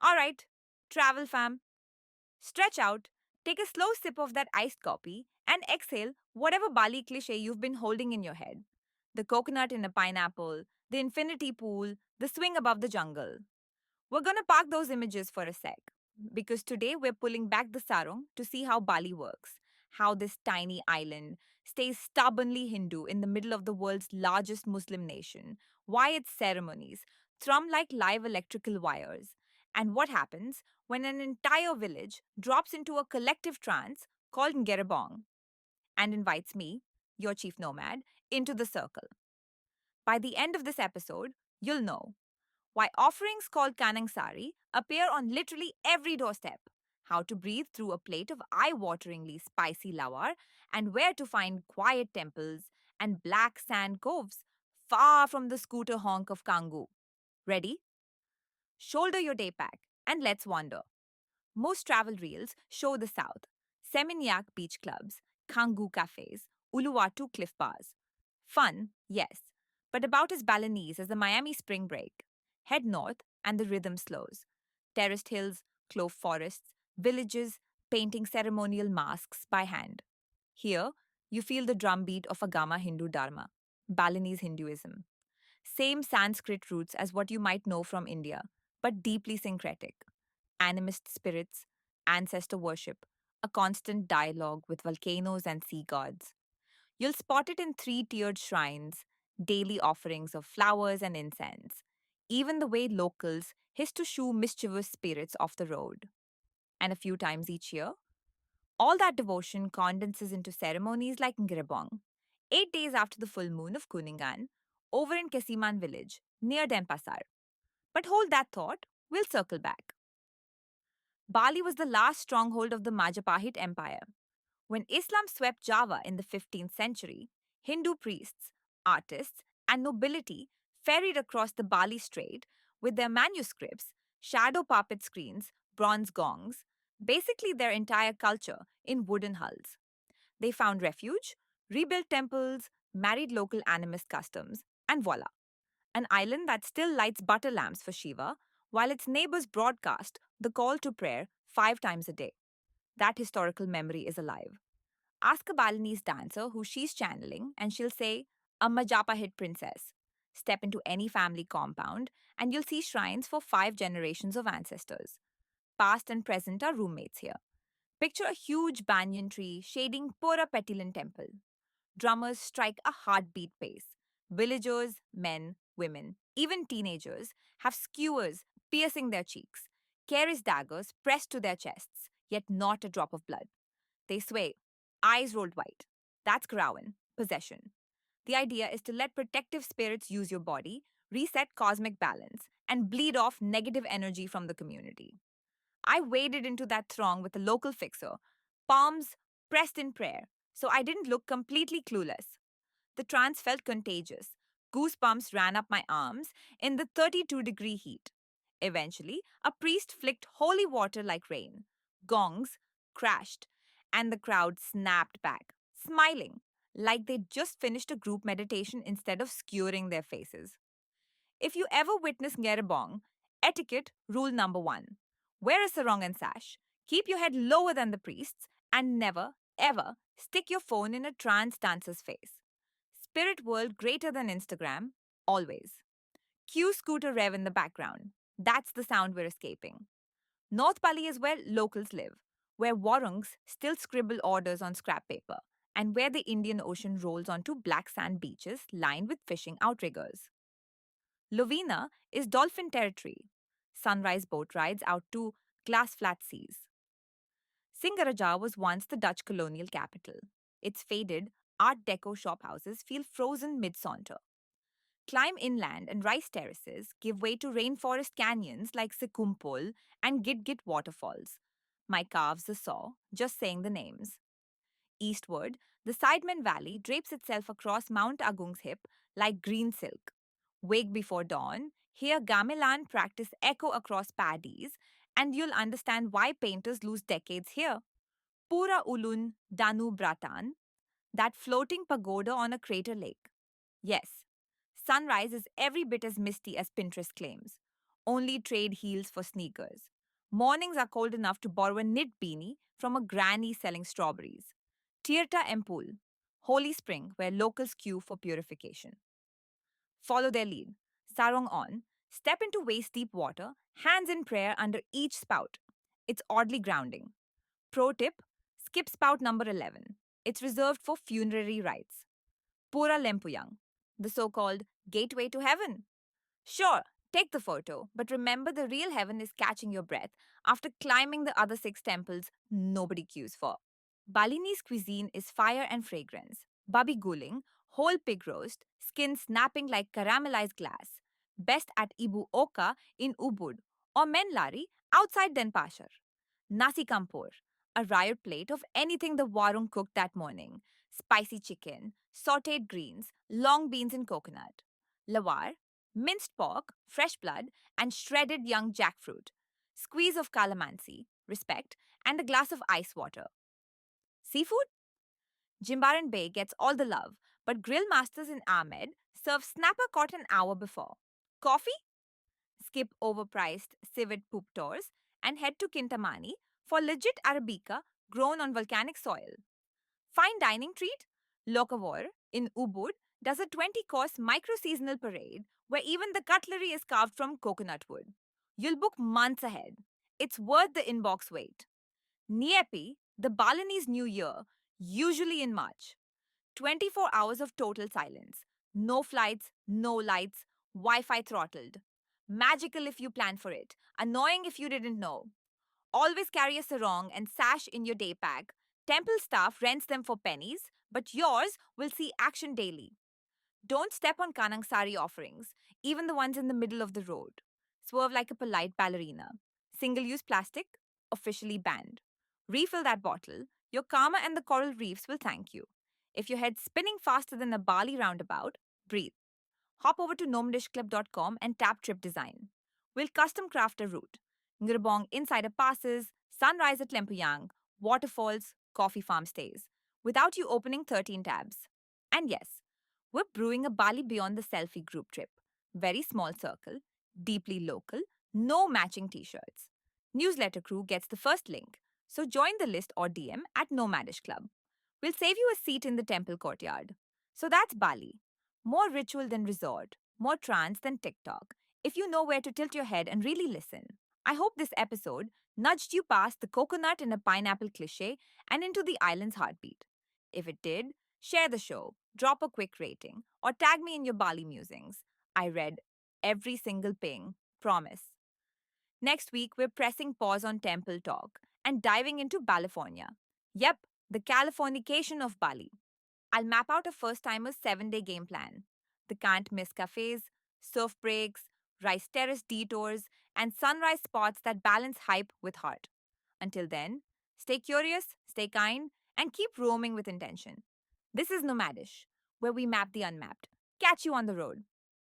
All right, travel fam, stretch out, take a slow sip of that iced coffee, and exhale whatever Bali cliche you've been holding in your head. The coconut in a pineapple, the infinity pool, the swing above the jungle. We're gonna park those images for a sec because today we're pulling back the sarong to see how Bali works, how this tiny island stays stubbornly Hindu in the middle of the world's largest Muslim nation, why its ceremonies thrum like live electrical wires, and what happens when an entire village drops into a collective trance called Ngerebong and invites me, your chief nomad, into the circle. By the end of this episode, you'll know why offerings called canang-sari appear on literally every doorstep, how to breathe through a plate of eye-wateringly spicy lawar, and where to find quiet temples and black sand coves far from the scooter honk of Kangu. Ready? Shoulder your day pack and let's wander. Most travel reels show the south, Seminyak beach clubs, Kangu cafes, Uluwatu cliff bars. Fun, yes, but about as Balinese as the Miami spring break. Head north and the rhythm slows. Terraced hills, clove forests, villages painting ceremonial masks by hand. Here, you feel the drumbeat of Agama Hindu Dharma, Balinese Hinduism. Same Sanskrit roots as what you might know from India, but deeply syncretic. Animist spirits, ancestor worship, a constant dialogue with volcanoes and sea gods. You'll spot it in three-tiered shrines, daily offerings of flowers and incense, even the way locals hiss to shoo mischievous spirits off the road. And a few times each year, all that devotion condenses into ceremonies like Ngerebong, 8 days after the full moon of Kuningan, over in Kesiman village, near Denpasar. But hold that thought, we'll circle back. Bali was the last stronghold of the Majapahit Empire. When Islam swept Java in the 15th century, Hindu priests, artists, and nobility ferried across the Bali Strait with their manuscripts, shadow puppet screens, bronze gongs, basically their entire culture in wooden hulls. They found refuge, rebuilt temples, married local animist customs, and voila, an island that still lights butter lamps for Shiva while its neighbors broadcast the call to prayer 5 times a day. That historical memory is alive. Ask a Balinese dancer who she's channeling, and she'll say, a Majapahit princess. Step into any family compound, and you'll see shrines for 5 generations of ancestors. Past and present are roommates here. Picture a huge banyan tree shading Pura Petilan temple. Drummers strike a heartbeat pace. Villagers, men, women, even teenagers have skewers piercing their cheeks, Keris daggers pressed to their chests, yet not a drop of blood. They sway, eyes rolled white. That's Grawan, possession. The idea is to let protective spirits use your body, reset cosmic balance, and bleed off negative energy from the community. I waded into that throng with a local fixer, palms pressed in prayer, so I didn't look completely clueless. The trance felt contagious. Goosebumps ran up my arms in the 32-degree heat. Eventually, a priest flicked holy water like rain. Gongs crashed, and the crowd snapped back, smiling, like they'd just finished a group meditation instead of skewering their faces. If you ever witness Ngerebong, etiquette rule number one: wear a sarong and sash, keep your head lower than the priests, and never, ever stick your phone in a trance dancer's face. Spirit world greater than Instagram, always. Cue scooter rev in the background. That's the sound we're escaping. North-Bali is where locals live, where warungs still scribble orders on scrap paper, and where the Indian Ocean rolls onto black sand beaches lined with fishing outriggers. Lovina is dolphin territory. Sunrise boat rides out to glass flat seas. Singaraja was once the Dutch colonial capital. Its faded, Art Deco shophouses feel frozen mid saunter. Climb inland and rice terraces give way to rainforest canyons like Sikumpol and Git waterfalls. My calves are sore just saying the names. Eastward, the Sidemen Valley drapes itself across Mount Agung's hip like green silk. Wake before dawn, hear gamelan practice echo across paddies, and you'll understand why painters lose decades here. Pura Ulun Danu Bratan, that floating pagoda on a crater lake. Yes, sunrise is every bit as misty as Pinterest claims. Only trade heels for sneakers. Mornings are cold enough to borrow a knit beanie from a granny selling strawberries. Tirta Empul, holy spring where locals queue for purification. Follow their lead. Sarong on, step into waist deep water, hands in prayer under each spout. It's oddly grounding. Pro tip, skip spout number 11. It's reserved for funerary rites. Pura Lempuyang, the so called gateway to heaven. Sure, take the photo, but remember the real heaven is catching your breath after climbing the other six temples nobody queues for. Balinese cuisine is fire and fragrance. Babi guling, whole pig roast, skin snapping like caramelized glass. Best at Ibu Oka in Ubud or Menlari outside Denpasar. Nasi Kampur, a riot plate of anything the warung cooked that morning. Spicy chicken, sauteed greens, long beans and coconut. Lawar, minced pork, fresh blood, and shredded young jackfruit. Squeeze of calamansi, respect, and a glass of ice water. Seafood? Jimbaran Bay gets all the love, but grill masters in Ahmed serve snapper caught an hour before. Coffee? Skip overpriced civet poop tours and head to Kintamani for legit Arabica grown on volcanic soil. Fine dining treat? Locavore in Ubud does a 20-course micro-seasonal parade where even the cutlery is carved from coconut wood. You'll book months ahead. It's worth the inbox wait. Nyepi, the Balinese New Year, usually in March. 24 hours of total silence. No flights, no lights, Wi Fi throttled. Magical if you plan for it. Annoying if you didn't know. Always carry a sarong and sash in your day pack. Temple staff rents them for pennies, but yours will see action daily. Don't step on canang-sari offerings, even the ones in the middle of the road. Swerve like a polite ballerina. Single use plastic? Officially banned. Refill that bottle. Your karma and the coral reefs will thank you. If your head's spinning faster than a Bali roundabout, breathe. Hop over to nomadishclub.com and tap trip design. We'll custom craft a route. Ngerebong insider passes, sunrise at Lempuyang, waterfalls, coffee farm stays, without you opening 13 tabs. And yes, we're brewing a Bali Beyond the Selfie group trip. Very small circle, deeply local, no matching t-shirts. Newsletter crew gets the first link, so join the list or DM at Nomadish Club. We'll save you a seat in the temple courtyard. So that's Bali. More ritual than resort, more trance than TikTok. If you know where to tilt your head and really listen. I hope this episode nudged you past the coconut in a pineapple cliche and into the island's heartbeat. If it did, share the show, drop a quick rating, or tag me in your Bali musings. I read every single ping, promise. Next week, we're pressing pause on temple talk and diving into California. Yep, the Californication of Bali. I'll map out a first timer's 7-day game plan. The can't miss cafes, surf breaks, rice terrace detours, and sunrise spots that balance hype with heart. Until then, stay curious, stay kind, and keep roaming with intention. This is Nomadish, where we map the unmapped. Catch you on the road.